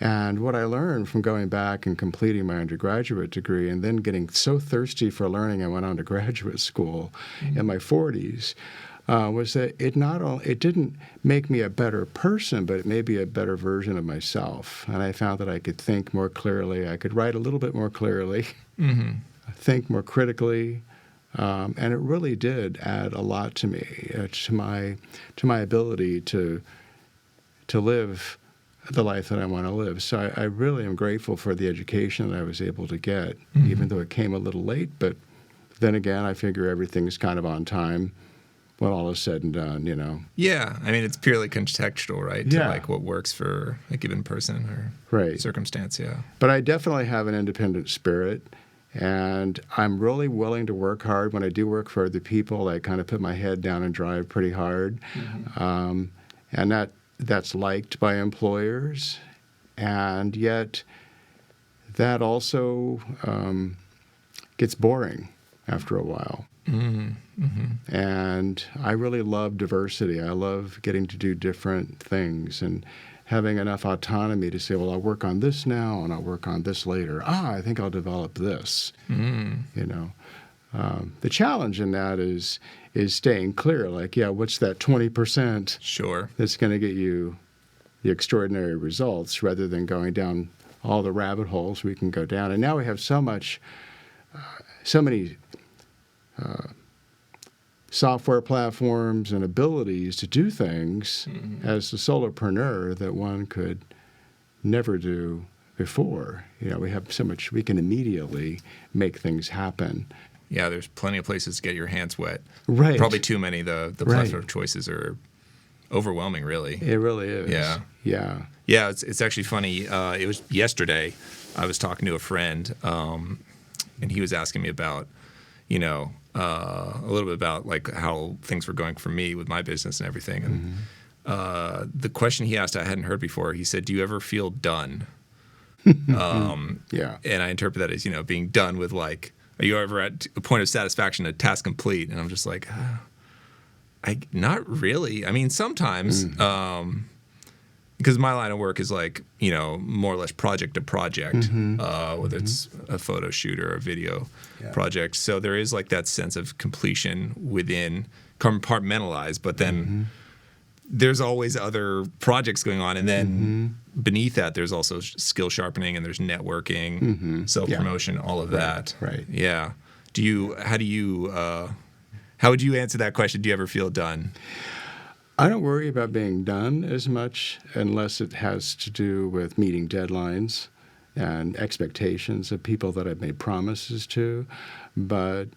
And what I learned from going back and completing my undergraduate degree and then getting so thirsty for learning, I went on to graduate school in my 40s, was that it didn't make me a better person, but it made me a better version of myself. And I found that I could think more clearly. I could write a little bit more clearly, think more critically, and it really did add a lot to me, to my ability to live the life that I want to live. So I really am grateful for the education that I was able to get, even though it came a little late. But then again, I figure everything's kind of on time when all is said and done, Yeah. I mean, it's purely contextual, right? Yeah. To like what works for a given person or circumstance, yeah. But I definitely have an independent spirit, and I'm really willing to work hard. When I do work for other people, I kind of put my head down and drive pretty hard. And that's liked by employers. And yet that also gets boring after a while. And I really love diversity. I love getting to do different things and having enough autonomy to say, well, I'll work on this now and I'll work on this later. I think I'll develop this. The challenge in that is staying clear. Like, what's that 20% Sure. that's going to get you the extraordinary results, rather than going down all the rabbit holes we can go down. And now we have so many software platforms and abilities to do things as a solopreneur that one could never do before. We have so much, we can immediately make things happen. Yeah, there's plenty of places to get your hands wet. Right. Probably too many. The plethora of choices are overwhelming, really. It really is. Yeah. Yeah. Yeah, it's actually funny. It was yesterday. I was talking to a friend, and he was asking me about, a little bit about like how things were going for me with my business and everything. And the question he asked I hadn't heard before. He said, "Do you ever feel done?" Yeah. And I interpret that as being done with like, are you ever at a point of satisfaction, a task complete? And I'm just like, not really. I mean, sometimes, because my line of work is like, more or less project to project, whether it's a photo shoot or a video project. So there is like that sense of completion within compartmentalized, but then there's always other projects going on. And then beneath that, there's also skill sharpening and there's networking, self-promotion, all of that. Right. Yeah. How would you answer that question? Do you ever feel done? I don't worry about being done as much unless it has to do with meeting deadlines and expectations of people that I've made promises to. But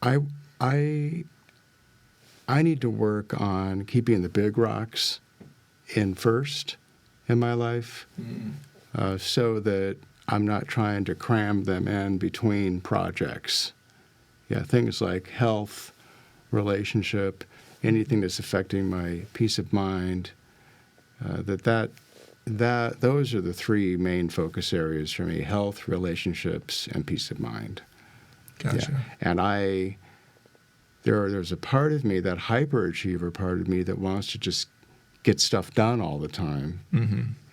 I need to work on keeping the big rocks in first in my life, so that I'm not trying to cram them in between projects. Things like health, relationship, anything that's affecting my peace of mind, those are the three main focus areas for me: health, relationships, and peace of mind. Gotcha. And there's a part of me, that hyperachiever part of me, that wants to just get stuff done all the time,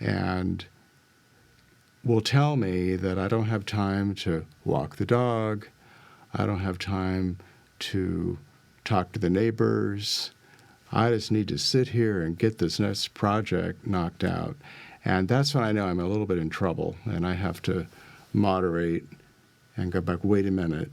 and will tell me that I don't have time to walk the dog, I don't have time to talk to the neighbors. I just need to sit here and get this next project knocked out. And that's when I know I'm a little bit in trouble, and I have to moderate and go back, wait a minute,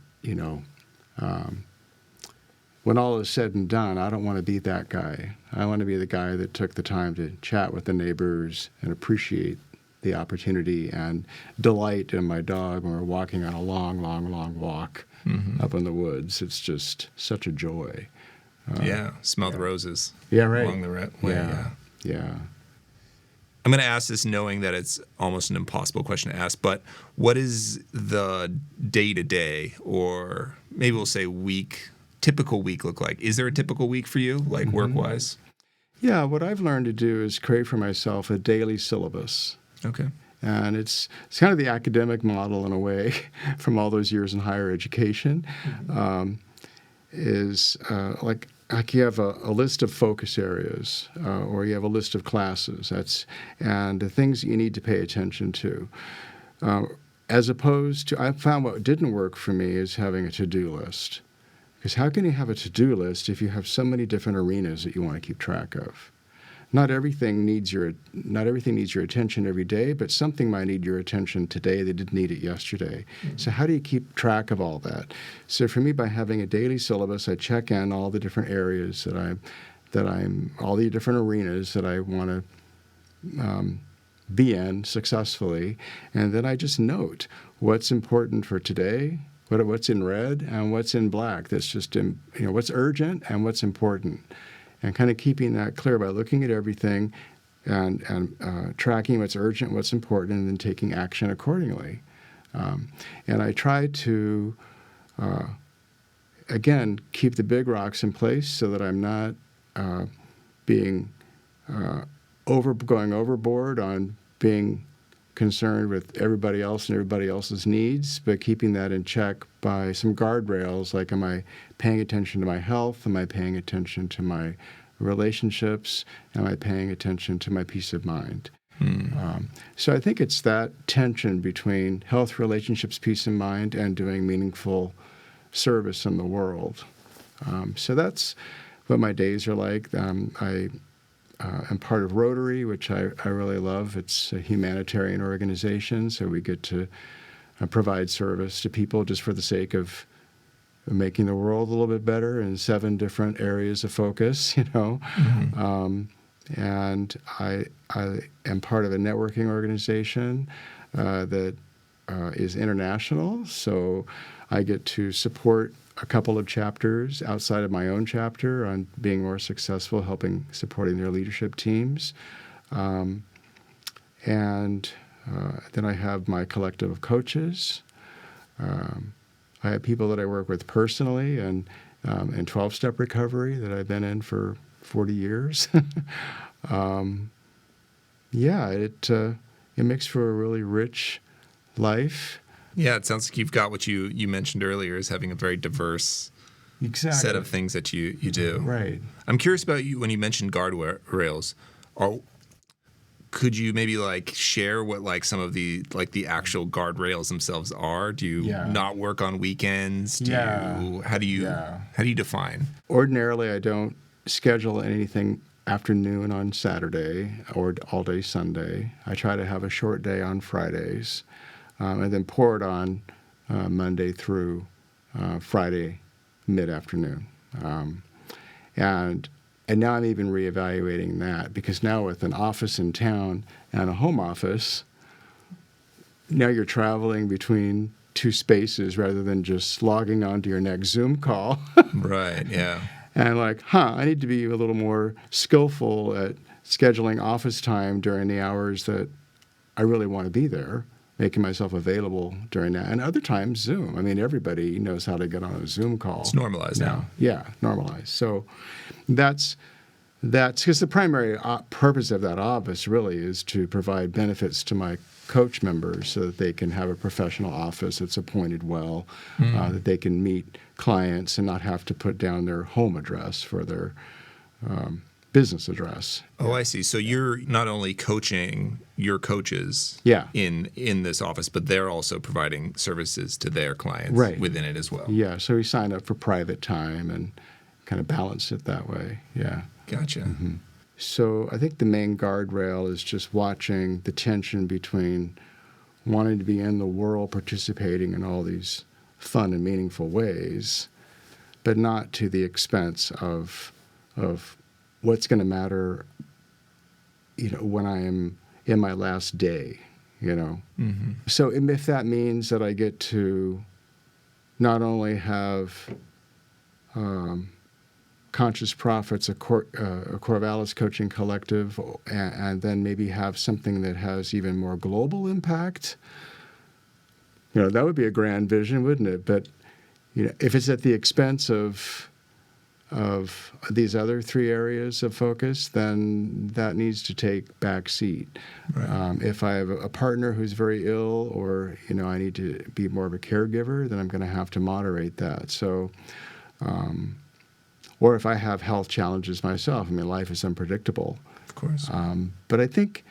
when all is said and done, I don't want to be that guy. I want to be the guy that took the time to chat with the neighbors and appreciate the opportunity and delight in my dog when we're walking on a long, long, long walk up in the woods. It's just such a joy. Smell the roses. Yeah, right. Along the way. Yeah. I'm going to ask this knowing that it's almost an impossible question to ask, but what is the day-to-day, or maybe we'll say typical week look like? Is there a typical week for you, like work-wise? Yeah, what I've learned to do is create for myself a daily syllabus. Okay. And it's kind of the academic model in a way from all those years in higher education. Like you have a list of focus areas, or you have a list of classes. And the things that you need to pay attention to. As opposed to, I found what didn't work for me is having a to-do list. Because how can you have a to-do list if you have so many different arenas that you want to keep track of? Not everything needs your attention every day, but something might need your attention today that didn't need it yesterday. Mm-hmm. So how do you keep track of all that? So for me, by having a daily syllabus, I check in all the different areas all the different arenas that I want to be in successfully, and then I just note what's important for today, what's in red, and what's in black. That's just what's urgent and what's important. And kind of keeping that clear by looking at everything and tracking what's urgent, what's important, and then taking action accordingly. And I try to, again, keep the big rocks in place so that I'm not being going overboard on being concerned with everybody else and everybody else's needs, but keeping that in check by some guardrails, like am I paying attention to my health? Am I paying attention to my relationships? Am I paying attention to my peace of mind? So I think it's that tension between health, relationships, peace of mind, and doing meaningful service in the world. So that's what my days are like. I'm part of Rotary, which I really love. It's a humanitarian organization, so we get to provide service to people just for the sake of making the world a little bit better in 7 different areas of focus, Mm-hmm. And I am part of a networking organization that is international, so I get to support a couple of chapters outside of my own chapter on being more successful, supporting their leadership teams. And then I have my collective of coaches. I have people that I work with personally and in 12-step recovery that I've been in for 40 years. It makes for a really rich life. Yeah, it sounds like you've got what you mentioned earlier as having a very diverse set of things that you do. Right. I'm curious about you when you mentioned guardrails. Could you maybe share what some of the actual guardrails themselves are? Do you not work on weekends? How do you define? Ordinarily, I don't schedule anything afternoon on Saturday or all day Sunday. I try to have a short day on Fridays. And then pour it on Monday through Friday mid-afternoon. And now I'm even reevaluating that, because now with an office in town and a home office, now you're traveling between 2 spaces rather than just logging onto your next Zoom call. Right, yeah. And I need to be a little more skillful at scheduling office time during the hours that I really want to be there, making myself available during that. And other times, Zoom. I mean, everybody knows how to get on a Zoom call. It's normalized now. Yeah, normalized. So that's because the primary purpose of that office really is to provide benefits to my coach members so that they can have a professional office that's appointed well, that they can meet clients and not have to put down their home address for their business address. Oh, I see. So you're not only coaching your coaches in this office, but they're also providing services to their clients within it as well. Yeah, so we sign up for private time and kind of balance it that way. Yeah. Gotcha. Mm-hmm. So I think the main guardrail is just watching the tension between wanting to be in the world, participating in all these fun and meaningful ways, but not to the expense of what's going to matter, when I am in my last day, Mm-hmm. So if that means that I get to not only have Conscious Profits, a Corvallis coaching collective, and then maybe have something that has even more global impact, that would be a grand vision, wouldn't it? But if it's at the expense of these other 3 areas of focus, then that needs to take back seat. Right. If I have a partner who's very ill, or I need to be more of a caregiver, then I'm going to have to moderate that. So, or if I have health challenges myself, life is unpredictable. Of course. But I think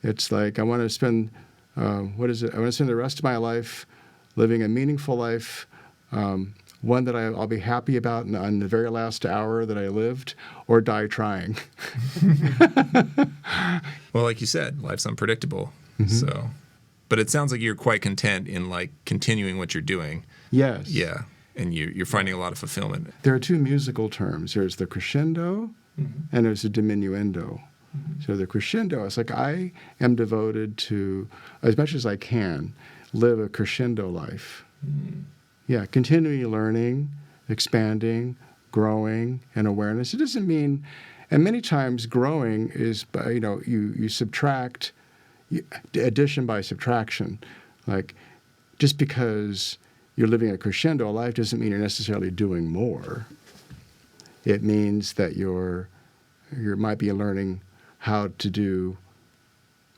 it's I want to spend I want to spend the rest of my life living a meaningful life, one that I'll be happy about in the very last hour that I lived, or die trying. Well, like you said, life's unpredictable. So, but it sounds like you're quite content in like continuing what you're doing. Yes. Yeah. And you're finding a lot of fulfillment. There are two musical terms. There's the crescendo and there's the diminuendo. So the crescendo is like, I am devoted to, as much as I can, live a crescendo life. Yeah, continually learning, expanding, growing, and awareness. It doesn't mean, and many times growing is, you subtract, addition by subtraction. Like, just because you're living a crescendo life doesn't mean you're necessarily doing more. It means that you might be learning how to do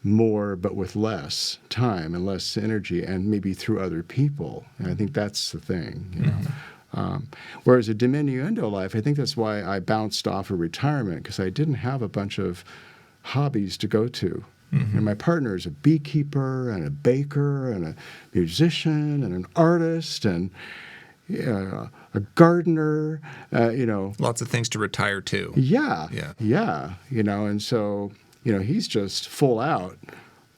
more but with less time and less energy, and maybe through other people. And I think that's the thing. Whereas a diminuendo life, I think that's why I bounced off of retirement, because I didn't have a bunch of hobbies to go to. And my partner is a beekeeper and a baker and a musician and an artist and a gardener, Lots of things to retire to. Yeah. And so, he's just full out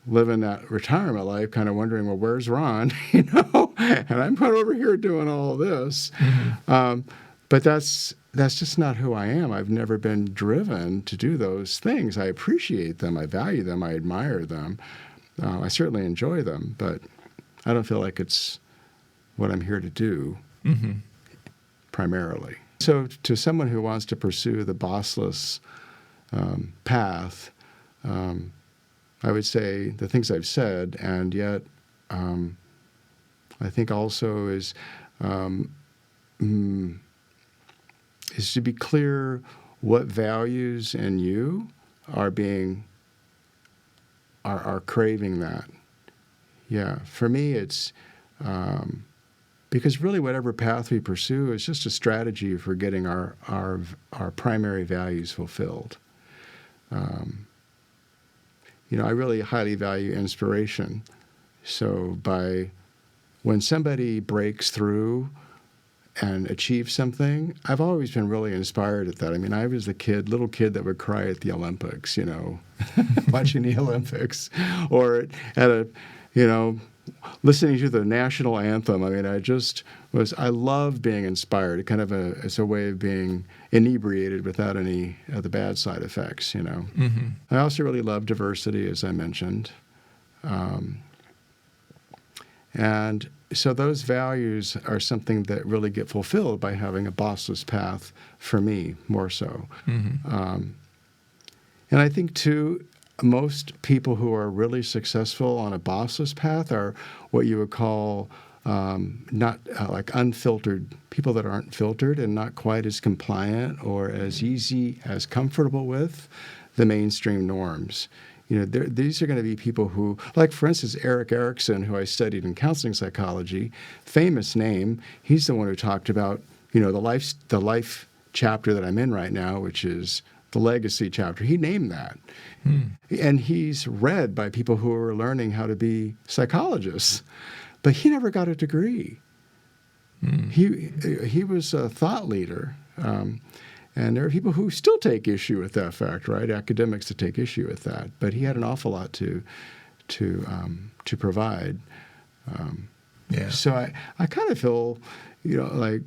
living that retirement life, kind of wondering, well, where's Ron? And I'm put over here doing all this. But that's just not who I am. I've never been driven to do those things. I appreciate them. I value them. I admire them. I certainly enjoy them, but I don't feel like it's what I'm here to do primarily. So to someone who wants to pursue the bossless path, I would say the things I've said, and yet I think also is to be clear what values in you are craving that. Yeah, for me it's because really whatever path we pursue is just a strategy for getting our primary values fulfilled. I really highly value inspiration. So when somebody breaks through and achieves something, I've always been really inspired at that. I mean, I was the little kid that would cry at the Olympics, watching the Olympics, or at listening to the national anthem. I mean, I love being inspired. It's a way of being inebriated without any of the bad side effects, I also really love diversity, as I mentioned. And so those values are something that really get fulfilled by having a bossless path, for me, more so. And I think, too, most people who are really successful on a bossless path are what you would call not like unfiltered, people that aren't filtered and not quite as compliant or as comfortable with the mainstream norms. These are going to be people who, like, for instance, Erik Erikson, who I studied in counseling psychology, famous name. He's the one who talked about, the life chapter that I'm in right now, which is the legacy chapter. He named that. And he's read by people who are learning how to be psychologists. But he never got a degree. He was a thought leader. And there are people who still take issue with that fact, right? Academics that take issue with that. But he had an awful lot to provide. So I kind of feel, like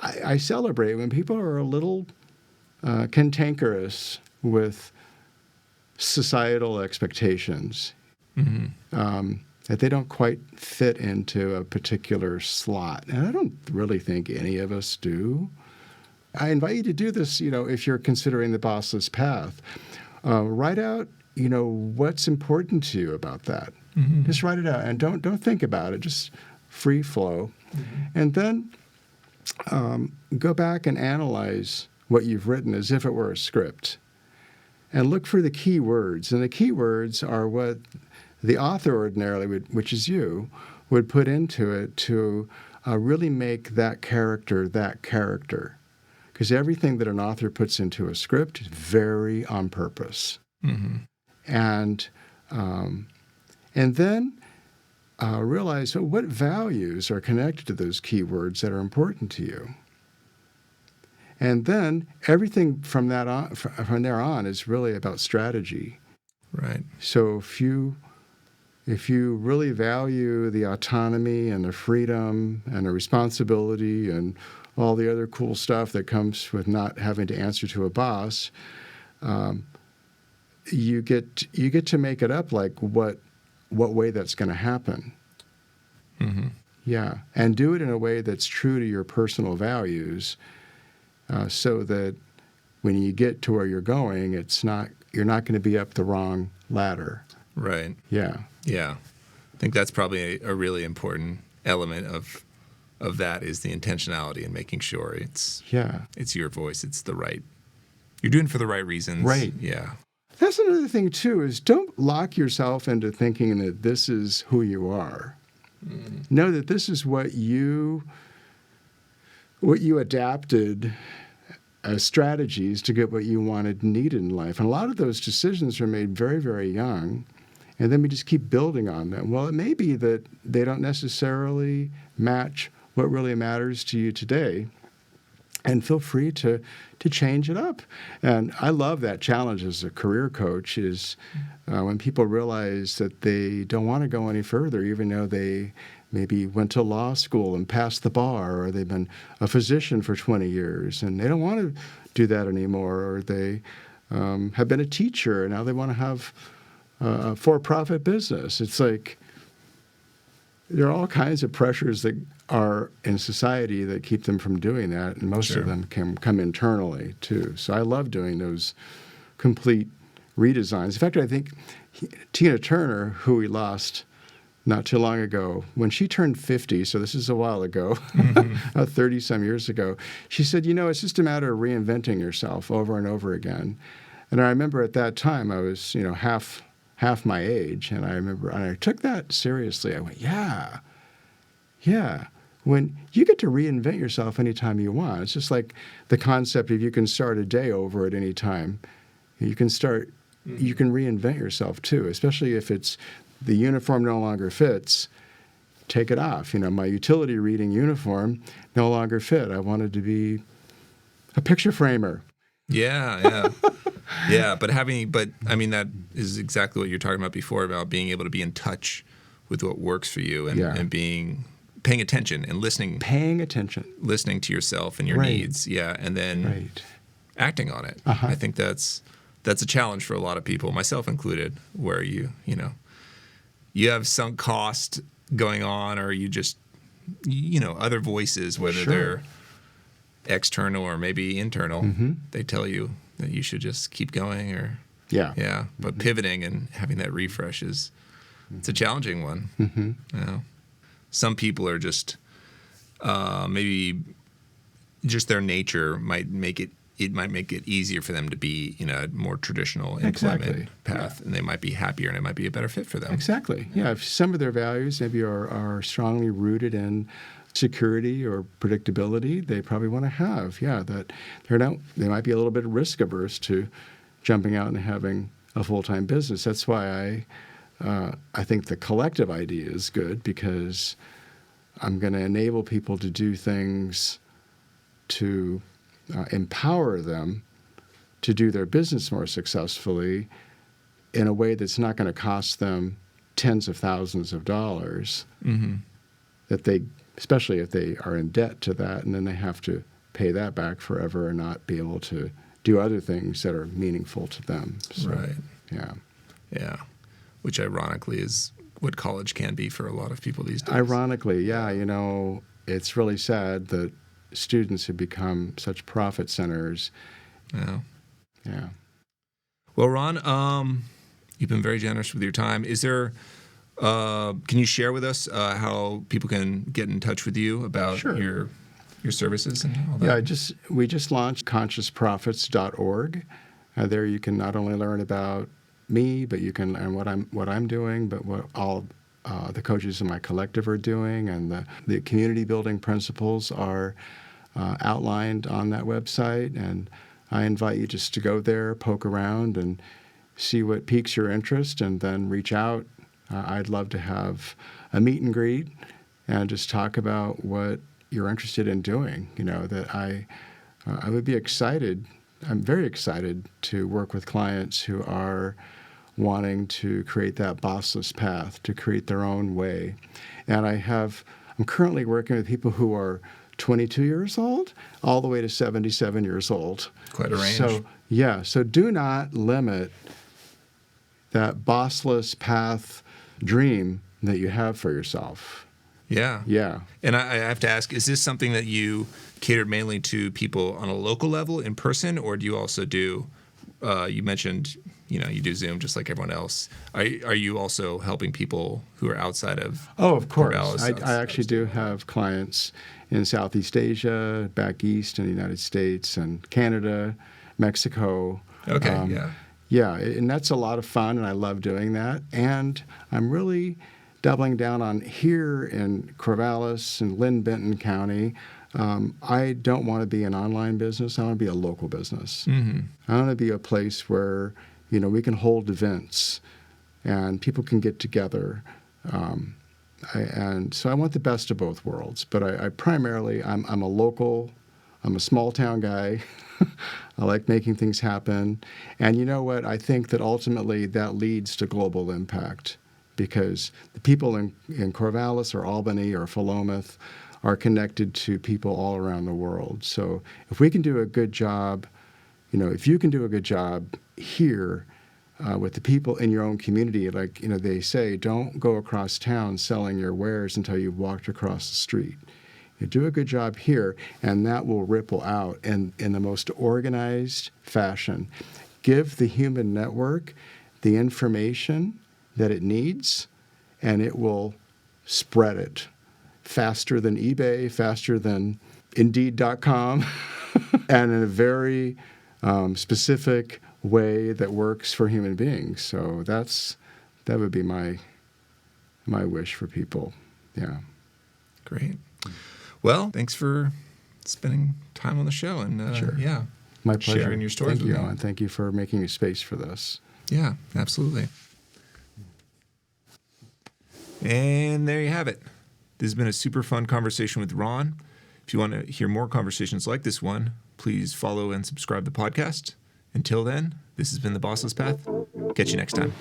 I celebrate when people are a little cantankerous with societal expectations, that they don't quite fit into a particular slot. And I don't really think any of us do. I invite you to do this, if you're considering the bossless path. Write out, what's important to you about that. Just write it out, and don't think about it. Just free flow. And then go back and analyze what you've written as if it were a script. And look for the key words. And the key words are what the author ordinarily which is you, would put into it to really make that character that character. Because everything that an author puts into a script is very on purpose. And then realize what values are connected to those keywords that are important to you. And then everything from there on is really about strategy. Right. So if you really value the autonomy and the freedom and the responsibility and all the other cool stuff that comes with not having to answer to a boss, you get to make it up like what way that's going to happen. Mm-hmm. Yeah, and do it in a way that's true to your personal values, so that when you get to where you're going, you're not going to be up the wrong ladder. Right. Yeah. Yeah. I think that's probably a really important element of that is the intentionality and making sure it's your voice. It's you're doing it for the right reasons. Right. Yeah. That's another thing too, is don't lock yourself into thinking that this is who you are. Mm. Know that this is what you adapted as strategies to get what you wanted and needed in life. And a lot of those decisions are made very, very young. And then we just keep building on them. Well, it may be that they don't necessarily match what really matters to you today. And feel free to change it up. And I love that challenge as a career coach is when people realize that they don't want to go any further, even though they maybe went to law school and passed the bar, or they've been a physician for 20 years, and they don't want to do that anymore, or they have been a teacher, and now they want to have a for-profit business. It's like there are all kinds of pressures that are in society that keep them from doing that, and most of them can come internally too. So I love doing those complete redesigns. In fact, I think Tina Turner, who we lost not too long ago, when she turned 50, so this is a while ago, 30-some years ago, she said, it's just a matter of reinventing yourself over and over again. And I remember at that time I was, half my age, and I took that seriously. I went, yeah. When you get to reinvent yourself anytime you want, it's just like the concept of you can start a day over at any time. You can reinvent yourself too, especially if it's the uniform no longer fits, take it off. My utility reading uniform no longer fit. I wanted to be a picture framer. Yeah. Yeah, but that is exactly what you're talking about before, about being able to be in touch with what works for you and paying attention and listening. Listening to yourself and your needs, and then acting on it. Uh-huh. I think that's a challenge for a lot of people, myself included, where you have sunk cost going on, or you just other voices, whether they're external or maybe internal, they tell you that you should just keep going, or but pivoting and having that refresh it's a challenging one. Some people are just maybe just their nature might make it easier for them to be a more traditional employment path, and they might be happier, and it might be a better fit for them. Exactly. Yeah, if some of their values maybe are strongly rooted in security or predictability, they probably want to have. That they might be a little bit risk averse to jumping out and having a full-time business. That's why I think the collective idea is good, because I'm going to enable people to do things to empower them to do their business more successfully in a way that's not going to cost them tens of thousands of dollars. Especially if they are in debt to that, and then they have to pay that back forever and not be able to do other things that are meaningful to them. So, right. Yeah. Which ironically is what college can be for a lot of people these days. Ironically, it's really sad that students have become such profit centers. Yeah. Well, Ron, you've been very generous with your time. Is there can you share with us how people can get in touch with you about your services and all that? Yeah, we just launched consciousprofits.org. There you can not only learn about me, but you can learn what I'm doing, but what all the coaches in my collective are doing, and the community building principles are outlined on that website. And I invite you just to go there, poke around, and see what piques your interest, and then reach out I'd love to have a meet and greet and just talk about what you're interested in doing. That I would be excited. I'm very excited to work with clients who are wanting to create that bossless path, to create their own way. And I'm currently working with people who are 22 years old all the way to 77 years old. Quite a range. So do not limit that bossless path dream that you have for yourself. Yeah. And I have to ask, is this something that you cater mainly to people on a local level in person, or do you also do, you mentioned, you do Zoom just like everyone else. Are you also helping people who are outside of of course. Corvallis? I actually do have clients in Southeast Asia, back east in the United States, and Canada, Mexico. Okay, Yeah, and that's a lot of fun, and I love doing that. And I'm really doubling down on here in Corvallis and Lynn Benton County. I don't want to be an online business. I want to be a local business. Mm-hmm. I want to be a place where we can hold events and people can get together. And so I want the best of both worlds. But I primarily, I'm a local, I'm a small town guy. I like making things happen. And you know what? I think that ultimately that leads to global impact, because the people in Corvallis or Albany or Philomath are connected to people all around the world. So if we can do a good job, if you can do a good job here with the people in your own community, like, they say, don't go across town selling your wares until you've walked across the street. You do a good job here, and that will ripple out in the most organized fashion. Give the human network the information that it needs, and it will spread it faster than eBay, faster than Indeed.com, and in a very specific way that works for human beings. So that would be my wish for people. Yeah. Great. Well, thanks for spending time on the show and Sure. Yeah, My pleasure. sharing your stories Thank with you, me. Owen. Thank you for making a space for this. Yeah, absolutely. And there you have it. This has been a super fun conversation with Ron. If you want to hear more conversations like this one, please follow and subscribe to the podcast. Until then, this has been the Bossless Path. Catch you next time.